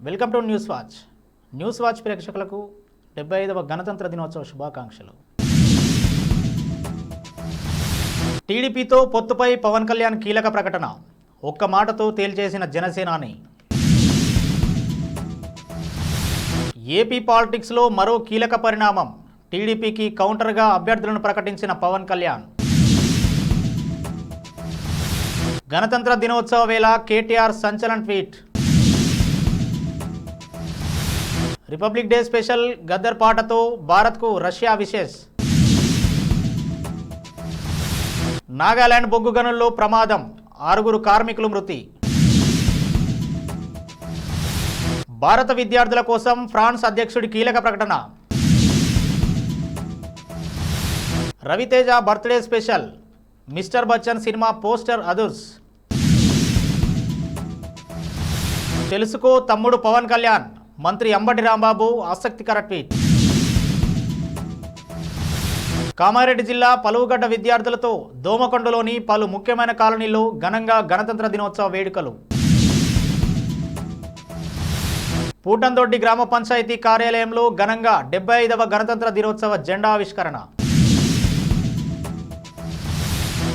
Welcome to news watch ప్రేక్షకులకు 75వ గణతంత్ర దినోత్సవ శుభాకాంక్షలు. టీడీపీతో పొత్తుపై పవన్ కళ్యాణ్ కీలక ప్రకటన. ఒక్క మాటతో తేల్చేసిన జనసేనాని. ఏపీ పాలిటిక్స్లో మరో కీలక పరిణామం. టీడీపీకి కౌంటర్గా అభ్యర్థులను ప్రకటించిన పవన్ కళ్యాణ్. గణతంత్ర దినోత్సవ వేళ కేటీఆర్ సంచలన tweet. Republic day special Gaddar పాటతో భారత్కు రష్యా విషెస్. నాగాలాండ్ బొగ్గు గనుల్లో ప్రమాదం, 6 కార్మికులు మృతి. భారత విద్యార్థుల కోసం ఫ్రాన్స్ అధ్యక్షుడి కీలక ప్రకటన. Raviteja birthday special. Mister Bachchan సినిమా పోస్టర్ అదుర్స్. తెలుసుకో తమ్ముడు పవన్ కళ్యాణ్, మంత్రి అంబటి రాంబాబు ఆసక్తికర ట్వీట్. కామారెడ్డి జిల్లా పలువుగడ్డ విద్యార్థులతో దోమకొండలోని పలు ముఖ్యమైన కాలనీల్లో ఘనంగా గణతంత్ర దినోత్సవ వేడుకలు. పూటందొడ్డి గ్రామ పంచాయతీ కార్యాలయంలో ఘనంగా 75వ గణతంత్ర దినోత్సవ జెండా ఆవిష్కరణ.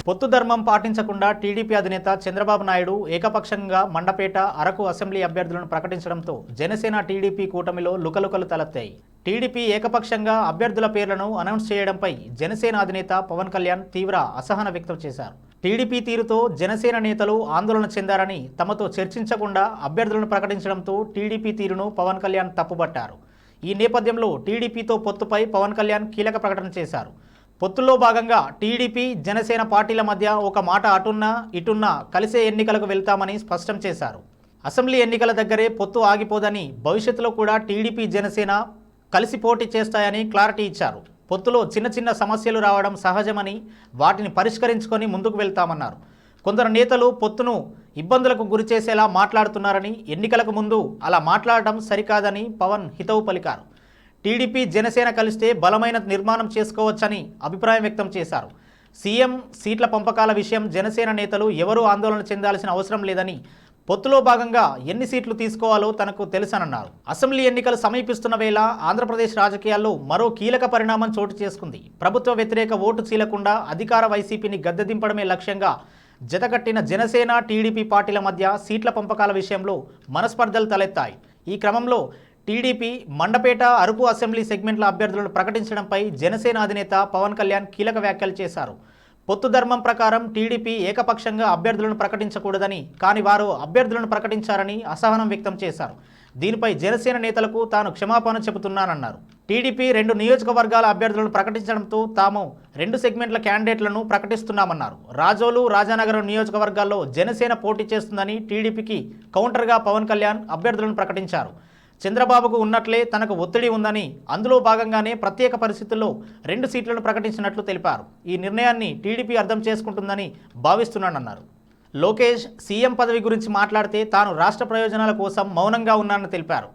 పొత్తు ధర్మం పాటించకుండా టీడీపీ అధినేత చంద్రబాబు నాయుడు ఏకపక్షంగా మండపేట, అరకు అసెంబ్లీ అభ్యర్థులను ప్రకటించడంతో జనసేన టీడీపీ కూటమిలో లుకలుకలు తలెత్తాయి. టీడీపీ ఏకపక్షంగా అభ్యర్థుల పేర్లను అనౌన్స్ చేయడంపై జనసేన అధినేత పవన్ కళ్యాణ్ తీవ్ర అసహనం వ్యక్తం చేశారు. టీడీపీ తీరుతో జనసేన నేతలు ఆందోళన చెందారని, తమతో చర్చించకుండా అభ్యర్థులను ప్రకటించడంతో టీడీపీ తీరును పవన్ కళ్యాణ్ తప్పుపట్టారు. ఈ నేపథ్యంలో టీడీపీతో పొత్తుపై పవన్ కళ్యాణ్ కీలక ప్రకటన చేశారు. పొత్తుల్లో భాగంగా టీడీపీ, జనసేన పార్టీల మధ్య ఒక మాట అటున్నా ఇటున్నా కలిసే ఎన్నికలకు వెళ్తామని స్పష్టం చేశారు. అసెంబ్లీ ఎన్నికల దగ్గరే పొత్తు ఆగిపోదని, భవిష్యత్తులో కూడా టీడీపీ, జనసేన కలిసి పోటీ చేస్తాయని క్లారిటీ ఇచ్చారు. పొత్తులో చిన్న చిన్న సమస్యలు రావడం సహజమని, వాటిని పరిష్కరించుకొని ముందుకు వెళ్తామన్నారు. కొందరు నేతలు పొత్తును ఇబ్బందులకు గురిచేసేలా మాట్లాడుతున్నారని, ఎన్నికలకు ముందు అలా మాట్లాడటం సరికాదని పవన్ హితవు పలికారు. టీడీపీ, జనసేన కలిస్తే బలమైన నిర్మాణం చేసుకోవచ్చని అభిప్రాయం వ్యక్తం చేశారు. సీఎం సీట్ల పంపకాల విషయం జనసేన నేతలు ఎవరూ ఆందోళన చెందాల్సిన అవసరం లేదని, పొత్తులో భాగంగా ఎన్ని సీట్లు తీసుకోవాలో తనకు తెలుసనన్నారు. అసెంబ్లీ ఎన్నికలు సమీపిస్తున్న వేళ ఆంధ్రప్రదేశ్ రాజకీయాల్లో మరో కీలక పరిణామం చోటు చేసుకుంది. ప్రభుత్వ వ్యతిరేక ఓటు చీలకుండా అధికార వైసీపీని గద్దెదింపడమే లక్ష్యంగా జతకట్టిన జనసేన, టీడీపీ పార్టీల మధ్య సీట్ల పంపకాల విషయంలో మనస్పర్ధలు తలెత్తాయి. ఈ క్రమంలో టీడీపీ మండపేట, అరకు అసెంబ్లీ సెగ్మెంట్ల అభ్యర్థులను ప్రకటించడంపై జనసేన అధినేత పవన్ కళ్యాణ్ కీలక వ్యాఖ్యలు చేశారు. పొత్తు ధర్మం ప్రకారం టీడీపీ ఏకపక్షంగా అభ్యర్థులను ప్రకటించకూడదని, కానీ వారు అభ్యర్థులను ప్రకటించారని అసహనం వ్యక్తం చేశారు. దీనిపై జనసేన నేతలకు తాను క్షమాపణ చెబుతున్నానన్నారు. టీడీపీ 2 నియోజకవర్గాల అభ్యర్థులను ప్రకటించడంతో తాము 2 సెగ్మెంట్ల క్యాండిడేట్లను ప్రకటిస్తున్నామన్నారు. రాజోలు, రాజానగరం నియోజకవర్గాల్లో జనసేన పోటీ చేస్తుందని టీడీపీకి కౌంటర్గా పవన్ కళ్యాణ్ అభ్యర్థులను ప్రకటించారు. చంద్రబాబుకు ఉన్నట్లే తనకు ఒత్తిడి ఉందని, అందులో భాగంగానే ప్రత్యేక పరిస్థితుల్లో 2 సీట్లను ప్రకటించినట్లు తెలిపారు. ఈ నిర్ణయాన్ని టీడీపీ అర్థం చేసుకుంటుందని భావిస్తున్నానన్నారు. లోకేష్ సీఎం పదవి గురించి మాట్లాడితే తాను రాష్ట్ర ప్రయోజనాల కోసం మౌనంగా ఉన్నానని తెలిపారు.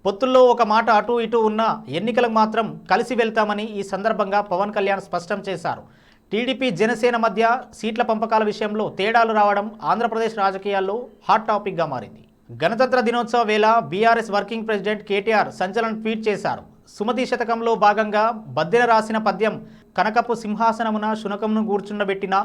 పొత్తుల్లో ఒక మాట అటు ఇటు ఉన్నా ఎన్నికలకు మాత్రం కలిసి వెళ్తామని ఈ సందర్భంగా పవన్ కళ్యాణ్ స్పష్టం చేశారు. టీడీపీ, జనసేన మధ్య సీట్ల పంపకాల విషయంలో తేడాలు రావడం ఆంధ్రప్రదేశ్ రాజకీయాల్లో హాట్ టాపిక్గా మారింది. గణతంత్ర దినోత్సవ వేళ బీఆర్ఎస్ వర్కింగ్ ప్రెసిడెంట్ కేటీఆర్ సంచలన ట్వీట్ చేశారు. సుమతి శతకంలో భాగంగా బద్దెన రాసిన పద్యం కనకపు సింహాసనమున శునకమును కూర్చుండబెట్టిన,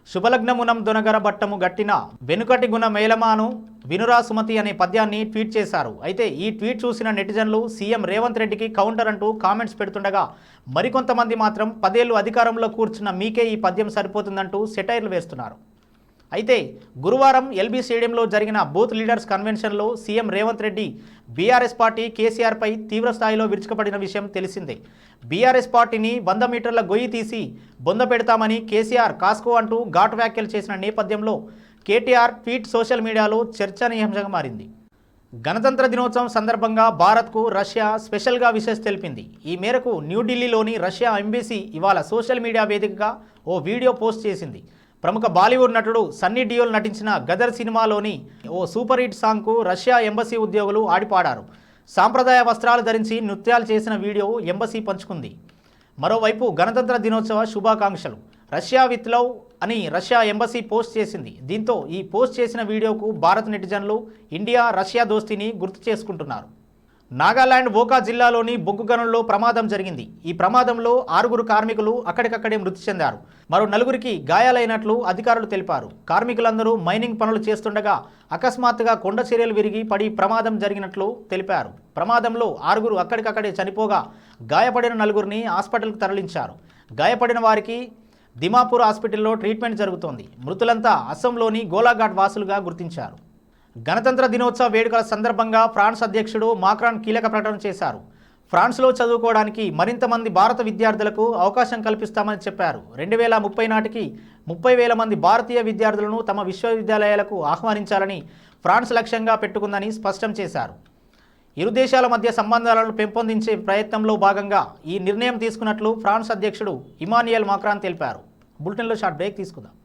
శుభలగ్నమునం దొనగర బట్టము గట్టిన, వెనుకటి గుణ మేళమాను వినురా సుమతి అనే పద్యాన్ని ట్వీట్ చేశారు. అయితే ఈ ట్వీట్ చూసిన నెటిజన్లు సీఎం రేవంత్ రెడ్డికి కౌంటర్ అంటూ కామెంట్స్ పెడుతుండగా, మరికొంతమంది మాత్రం 10 ఏళ్లు అధికారంలో కూర్చున్న మీకే ఈ పద్యం సరిపోతుందంటూ సెటైర్లు వేస్తున్నారు. అయితే గురువారం ఎల్బీ స్టేడియంలో జరిగిన బూత్ లీడర్స్ కన్వెన్షన్లో CM Revanth Reddy BRS party కేసీఆర్పై తీవ్రస్థాయిలో విరుచుకుపడిన విషయం తెలిసిందే. బీఆర్ఎస్ పార్టీని 100 మీటర్ల గొయ్యి తీసి బొంద పెడతామని కేసీఆర్ కాస్కో అంటూ ఘాటు వ్యాఖ్యలు చేసిన నేపథ్యంలో కేటీఆర్ ట్వీట్ సోషల్ మీడియాలో చర్చనీయాంశంగా మారింది. గణతంత్ర దినోత్సవం సందర్భంగా భారత్కు రష్యా స్పెషల్గా విషెస్ తెలిపింది. ఈ మేరకు న్యూఢిల్లీలోని రష్యా ఎంబసీ ఇవాళ సోషల్ మీడియా వేదికగా ఓ వీడియో పోస్ట్ చేసింది. ప్రముఖ బాలీవుడ్ నటుడు సన్నీ డియోల్ నటించిన గదర్ సినిమాలోని ఓ సూపర్ హిట్ సాంగ్కు రష్యా ఎంబసీ ఉద్యోగులు ఆడిపాడారు. సాంప్రదాయ వస్త్రాలు ధరించి నృత్యాలు చేసిన వీడియో ఎంబసీ పంచుకుంది. మరోవైపు గణతంత్ర దినోత్సవ శుభాకాంక్షలు. రష్యా విత్ లవ్ అని రష్యా ఎంబసీ పోస్ట్ చేసింది. దీంతో ఈ పోస్ట్ చేసిన వీడియోకు భారత్ నెటిజన్లు ఇండియా రష్యా దోస్తీని గుర్తు చేసుకుంటున్నారు. నాగాలాండ్ వోకా జిల్లాలోని బొగ్గు గనుల్లో ప్రమాదం జరిగింది. ఈ ప్రమాదంలో 6 కార్మికులు అక్కడికక్కడే మృతి చెందారు. మరో 4కి గాయాలైనట్లు అధికారులు తెలిపారు. కార్మికులందరూ మైనింగ్ పనులు చేస్తుండగా అకస్మాత్తుగా కొండ చర్యలు విరిగి పడి ప్రమాదం జరిగినట్లు తెలిపారు. ప్రమాదంలో 6 అక్కడికక్కడే చనిపోగా గాయపడిన 4ని హాస్పిటల్కు తరలించారు. గాయపడిన వారికి దిమాపూర్ హాస్పిటల్లో ట్రీట్మెంట్ జరుగుతోంది. మృతులంతా అస్సాంలోని గోలాఘాట్ వాసులుగా గుర్తించారు. గణతంత్ర దినోత్సవ వేడుకల సందర్భంగా ఫ్రాన్స్ అధ్యక్షుడు మాక్రాన్ కీలక ప్రకటన చేశారు. ఫ్రాన్స్లో చదువుకోవడానికి మరింత మంది భారత విద్యార్థులకు అవకాశం కల్పిస్తామని చెప్పారు. 2030 నాటికి 30,000 మంది భారతీయ విద్యార్థులను తమ విశ్వవిద్యాలయాలకు ఆహ్వానించాలని ఫ్రాన్స్ లక్ష్యంగా పెట్టుకుందని స్పష్టం చేశారు. ఇరు దేశాల మధ్య సంబంధాలను పెంపొందించే ప్రయత్నంలో భాగంగా ఈ నిర్ణయం తీసుకున్నట్లు ఫ్రాన్స్ అధ్యక్షుడు ఇమాన్యుయల్ మాక్రాన్ తెలిపారు. బులెటిన్లో షార్ట్ బ్రేక్ తీసుకుందాం.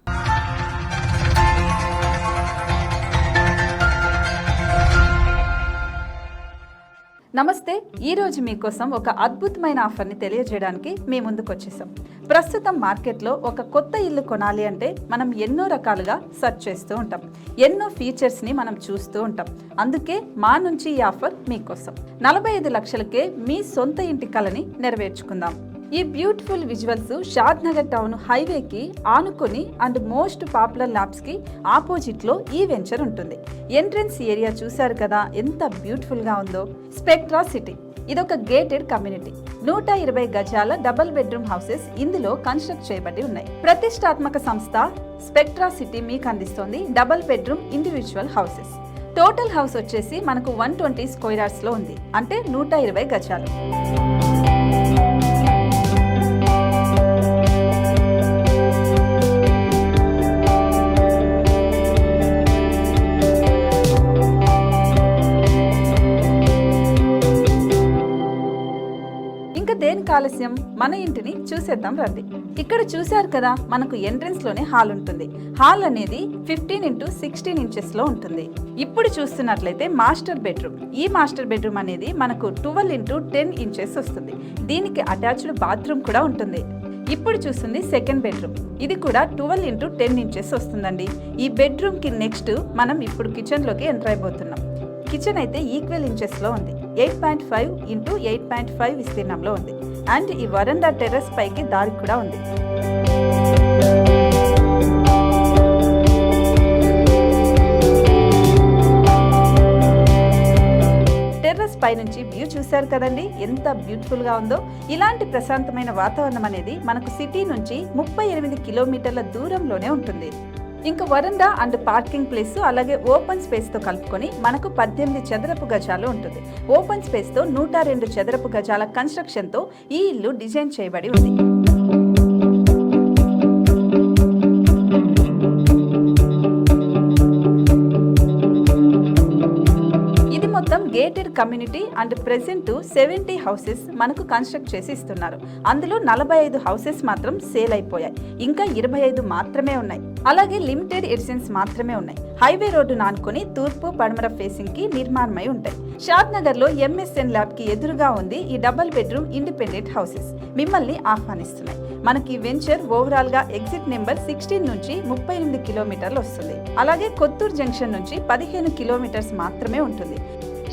నమస్తే. ఈరోజు మీకోసం ఒక అద్భుతమైన ఆఫర్ని తెలియజేయడానికి మీ ముందుకు వచ్చేసాం. ప్రస్తుతం మార్కెట్లో ఒక కొత్త ఇల్లు కొనాలి అంటే మనం ఎన్నో రకాలుగా సెర్చ్ చేస్తూ ఉంటాం. ఎన్నో ఫీచర్స్ని మనం చూస్తూ ఉంటాం. అందుకే మా నుంచి ఈ ఆఫర్ మీకోసం. 45 లక్షలకే మీ సొంత ఇంటి కలని నెరవేర్చుకుందాం. ఈ బ్యూటిఫుల్ విజువల్స్ షాద్ నగర్ టౌన్ హైవేకి ఆనుకొని అండ్ మోస్ట్ పాపులర్ ల్యాబ్స్కి ఆపోజిట్లో ఈ వెంచర్ ఉంటుంది. ఎంట్రన్స్ ఏరియా చూశారు కదా ఎంత బ్యూటిఫుల్గా ఉందో. స్పెక్ట్రా సిటీ ఇదొక గేటెడ్ కమ్యూనిటీ. 120 గజాల డబుల్ బెడ్రూమ్ హౌసెస్ ఇందులో కన్స్ట్రక్ట్ చేయబడి ఉన్నాయి. ప్రతిష్టాత్మక సంస్థ స్పెక్ట్రా సిటీ మీకు అందిస్తోంది double bedroom individual houses. Total house వచ్చేసి మనకు 120 స్క్వేర్ యార్డ్స్లో ఉంది, అంటే 120 గజాలు. దేనికి ఆలస్యం, మన ఇంటిని చూసేద్దాం రండి. ఇక్కడ చూశారు కదా, మనకు ఎంట్రన్స్ లోనే హాల్ ఉంటుంది. హాల్ అనేది 15x16 ఇంచెస్ లో ఉంటుంది. ఇప్పుడు చూస్తున్నట్లయితే మాస్టర్ బెడ్రూమ్. ఈ మాస్టర్ బెడ్రూమ్ అనేది మనకు 12x10 ఇంచెస్ వస్తుంది. దీనికి అటాచ్డ్ బాత్రూమ్ కూడా ఉంటుంది. ఇప్పుడు చూస్తుంది సెకండ్ బెడ్రూమ్. ఇది కూడా 12x10 ఇంచెస్ వస్తుందండి. ఈ బెడ్రూమ్ కి నెక్స్ట్ మనం ఇప్పుడు కిచెన్ లోకి ఎంటర్ అయిపోతున్నాం. కిచెన్ అయితే ఈక్వల్ ఇంచెస్ లో ఉంది. 8.5 x 8.5 విస్తీర్ణంలో ఉంది. అండ్ ఈ వరండా టెర్రస్ పైకి దారి కూడా ఉంది. టెర్రస్ పై నుంచి వ్యూ చూశారు కదండి, ఎంత బ్యూటిఫుల్ గా ఉందో. ఇలాంటి ప్రశాంతమైన వాతావరణం అనేది మనకు సిటీ నుంచి 38 కిలోమీటర్ల దూరంలోనే ఉంటుంది. ఇంకా వరండా అండ్ పార్కింగ్ ప్లేస్ అలాగే ఓపెన్ స్పేస్ తో కలుపుకొని మనకు 18 చదరపు గజాలు ఉంటుంది. ఓపెన్ స్పేస్ తో 102 చదరపు గజాల కన్స్ట్రక్షన్ తో ఈ ఇల్లు డిజైన్ చేయబడి ఉంది. మొత్తం gated community and present 70 houses మనకు కన్స్ట్రక్ట్ చేసి ఇస్తున్నారు. అందులో 45 హౌసెస్ మాత్రం సేల్ అయిపోయాయి. ఇంకా 25 మాత్రమే ఉన్నాయి. అలాగే లిమిటెడ్ ఎడిషన్స్ మాత్రమే ఉన్నాయి. హైవే రోడ్డు నానుకొని తూర్పు పడమర ఫేసింగ్ కి నిర్మాణమై ఉంటాయి. షాద్ నగర్ లో MSN ల్యాబ్ కి ఎదురుగా ఉంది ఈ డబుల్ బెడ్రూమ్ ఇండిపెండెంట్ హౌసెస్ మిమ్మల్ని ఆహ్వానిస్తున్నాయి. మనకి వెంచర్ ఓవరాల్ గా ఎగ్జిట్ నెంబర్ 16 నుంచి 38 కిలోమీటర్లు వస్తుంది. అలాగే కొత్తూరు జంక్షన్ నుంచి 15 కిలోమీటర్స్ మాత్రమే ఉంటుంది.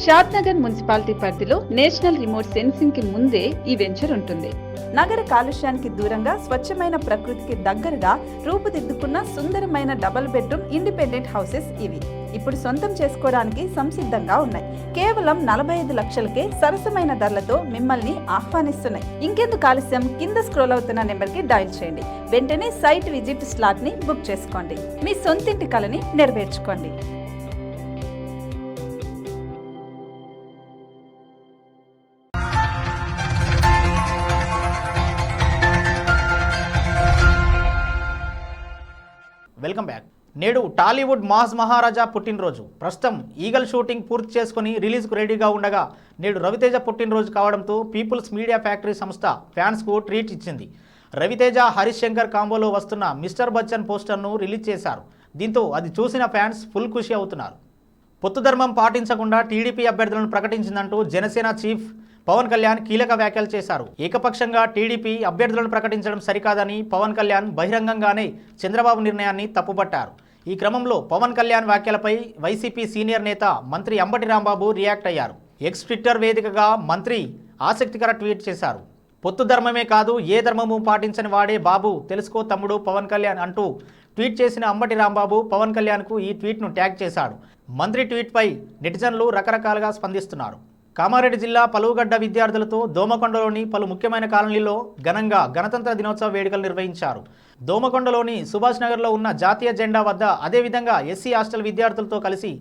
షాద్ నగర్ మున్సిపాలిటీ పరిధిలో నేషనల్ రిమోట్ సెన్సింగ్ కి ముందే ఈ వెంచర్ ఉంటుంది. నగర కాలుష్యానికి దూరంగా స్వచ్ఛమైన ప్రకృతికి దగ్గరగా రూపుదిద్దుకున్న సుందరమైన డబుల్ బెడ్రూమ్ ఇండిపెండెంట్ హౌసెస్ ఇవి. ఇప్పుడు సొంతం చేసుకోవడానికి సంసిద్ధంగా ఉన్నాయి. కేవలం 45 లక్షలకే సరసమైన ధరలతో మిమ్మల్ని ఆహ్వానిస్తున్నాయి. ఇంకెందుకు ఆలస్యం, కింద స్క్రోల్ అవుతున్న నెంబర్ కి డయల్ చేయండి. వెంటనే సైట్ విజిట్ స్లాట్ ని బుక్ చేసుకోండి. మీ సొంతింటి కలని నెరవేర్చుకోండి. Welcome back. నేడు టాలీవుడ్ మాస్ మహారాజా పుట్టినరోజు. ప్రస్తుతం ఈగల్ షూటింగ్ పూర్తి చేసుకుని రిలీజ్కు రెడీగా ఉండగా నేడు రవితేజ పుట్టినరోజు కావడంతో పీపుల్స్ మీడియా ఫ్యాక్టరీ సంస్థ ఫ్యాన్స్కు ట్రీట్ ఇచ్చింది. రవితేజ హరీష్ శంకర్ కాంబోలో వస్తున్న మిస్టర్ బచ్చన్ పోస్టర్ను రిలీజ్ చేశారు. దీంతో అది చూసిన ఫ్యాన్స్ ఫుల్ ఖుషి అవుతున్నారు. పొత్తు ధర్మం పాటించకుండా టీడీపీ అభ్యర్థులను ప్రకటించిందంటూ జనసేన చీఫ్ పవన్ కళ్యాణ్ కీలక వ్యాఖ్యలు చేశారు. ఏకపక్షంగా టీడీపీ అభ్యర్థులను ప్రకటించడం సరికాదని పవన్ కళ్యాణ్ బహిరంగంగానే చంద్రబాబు నిర్ణయాన్ని తప్పుపట్టారు. ఈ క్రమంలో పవన్ కళ్యాణ్ వ్యాఖ్యలపై వైసీపీ సీనియర్ నేత మంత్రి అంబటి రాంబాబు రియాక్ట్ అయ్యారు. ఎక్స్ ట్విట్టర్ వేదికగా మంత్రి ఆసక్తికర ట్వీట్ చేశారు. పొత్తు ధర్మమే కాదు, ఏ ధర్మము పాటించని వాడే బాబు, తెలుసుకో తమ్ముడు పవన్ కళ్యాణ్ అంటూ ట్వీట్ చేసిన అంబటి రాంబాబు పవన్ కళ్యాణ్కు ఈ ట్వీట్ను ట్యాగ్ చేశాడు. మంత్రి ట్వీట్పై నెటిజన్లు రకరకాలుగా స్పందిస్తున్నారు. కామారెడ్డి జిల్లా పలువుగడ్డ విద్యార్థులతో దోమకొండలోని పలు ముఖ్యమైన కాలనీలో ఘనంగా గణతంత్ర దినోత్సవ వేడుకలు నిర్వహించారు. దోమకొండలోని సుభాష్ నగర్లో ఉన్న జాతీయ జెండా వద్ద అదేవిధంగా ఎస్సీ హాస్టల్ విద్యార్థులతో కలిసి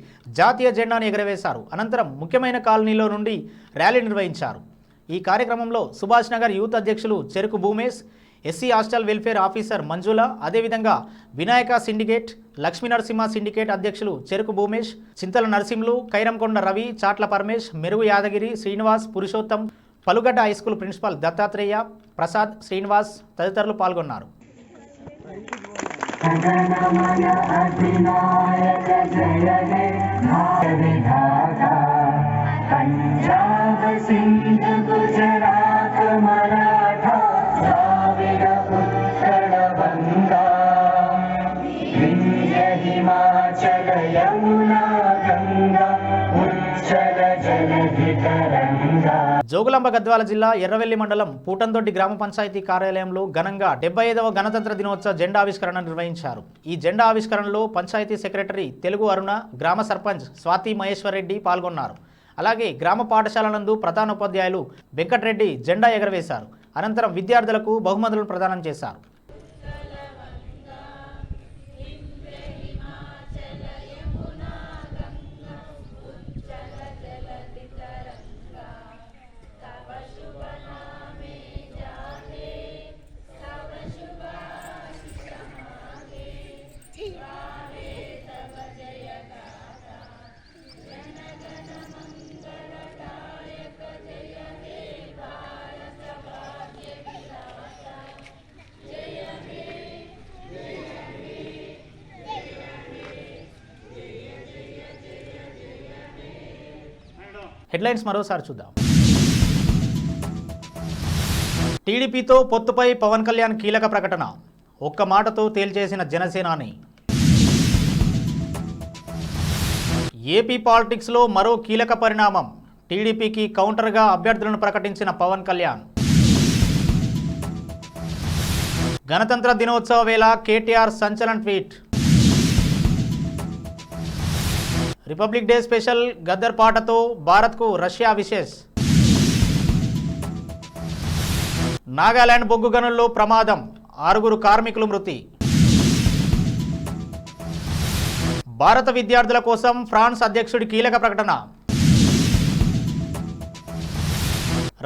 జాతీయ జెండాను ఎగరవేశారు. అనంతరం ముఖ్యమైన కాలనీలో నుండి ర్యాలీ నిర్వహించారు. ఈ కార్యక్రమంలో సుభాష్ నగర్ యూత్ అధ్యక్షులు Cheruku Bhumesh, SC hostel welfare officer Manjula, అదేవిధంగా వినాయక సిండికేట్, లక్ష్మీ నరసింహ సిండికేట్ అధ్యక్షులు చెరుకు భూమేష్, చింతల నరసింహులు, కైరంకొండ రవి, చాట్ల పరమేష్, మెరుగు యాదగిరి, శ్రీనివాస్, పురుషోత్తం, పలుగడ్డ హైస్కూల్ ప్రిన్సిపాల్ దత్తాత్రేయ, ప్రసాద్, శ్రీనివాస్ తదితరులు పాల్గొన్నారు. पंजाब सिंध गुजरात मराठा द्राविड उत्कल बंगा विंध्य हिमाचल यमुना गंगा उज्जल जलधि तरंगा. జోగులాంబ గద్వాల జిల్లా ఎర్రవెల్లి మండలం పూటందొడ్డి గ్రామ పంచాయతీ కార్యాలయంలో ఘనంగా 75వ గణతంత్ర దినోత్సవ జెండా ఆవిష్కరణ నిర్వహించారు. ఈ జెండా ఆవిష్కరణలో పంచాయతీ సెక్రటరీ తెలుగు అరుణ, గ్రామ సర్పంచ్ స్వాతి మహేశ్వర్ రెడ్డి పాల్గొన్నారు. అలాగే గ్రామ పాఠశాల నందు ప్రధానోపాధ్యాయులు వెంకటరెడ్డి జెండా ఎగరవేశారు. అనంతరం విద్యార్థులకు బహుమతులను ప్రదానం చేశారు. హెడ్లైన్స్ మరోసారి చూద్దాం. టీడీపీతో పొత్తుపై పవన్ కళ్యాణ్ కీలక ప్రకటన, ఒక్క మాటతో తేల్చేసిన జనసేనాని. ఏపీ పాలిటిక్స్లో మరో కీలక పరిణామం, టీడీపీకి కౌంటర్గా అభ్యర్థులను ప్రకటించిన పవన్ కళ్యాణ్. గణతంత్ర దినోత్సవ వేళ కేటీఆర్ సంచలన tweet. Republic day special Gaddar పాటతో భారత్కు రష్యా విశేష్. నాగాలాండ్ బొగ్గు గనుల్లో ప్రమాదం, 6 కార్మికులు మృతి. భారత విద్యార్థుల కోసం ఫ్రాన్స్ అధ్యక్షుడి కీలక ప్రకటన.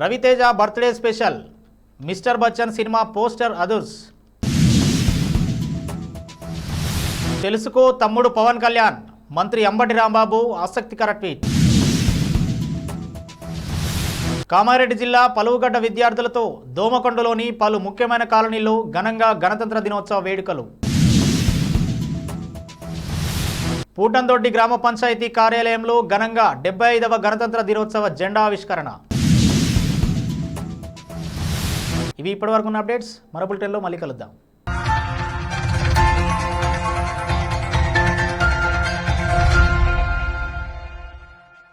Raviteja birthday special, mister Bachchan సినిమా పోస్టర్ అదుర్స్. తెలుసుకో తమ్ముడు పవన్ కళ్యాణ్, మంత్రి అంబటి రాంబాబు ఆసక్తికర ట్వీట్. కామారెడ్డి జిల్లా పలువుగడ్డ విద్యార్థులతో దోమకొండలోని పలు ముఖ్యమైన కాలనీల్లో ఘనంగా గణతంత్ర దినోత్సవ వేడుకలు. పూటందొడ్డి గ్రామ పంచాయతీ కార్యాలయంలో ఘనంగా 75వ గణతంత్ర దినోత్సవ జెండా ఆవిష్కరణ. ఇవి ఇప్పటివరకు ఉన్న అప్డేట్స్. మరో బులెటిన్లో మళ్ళీ కలుద్దాం.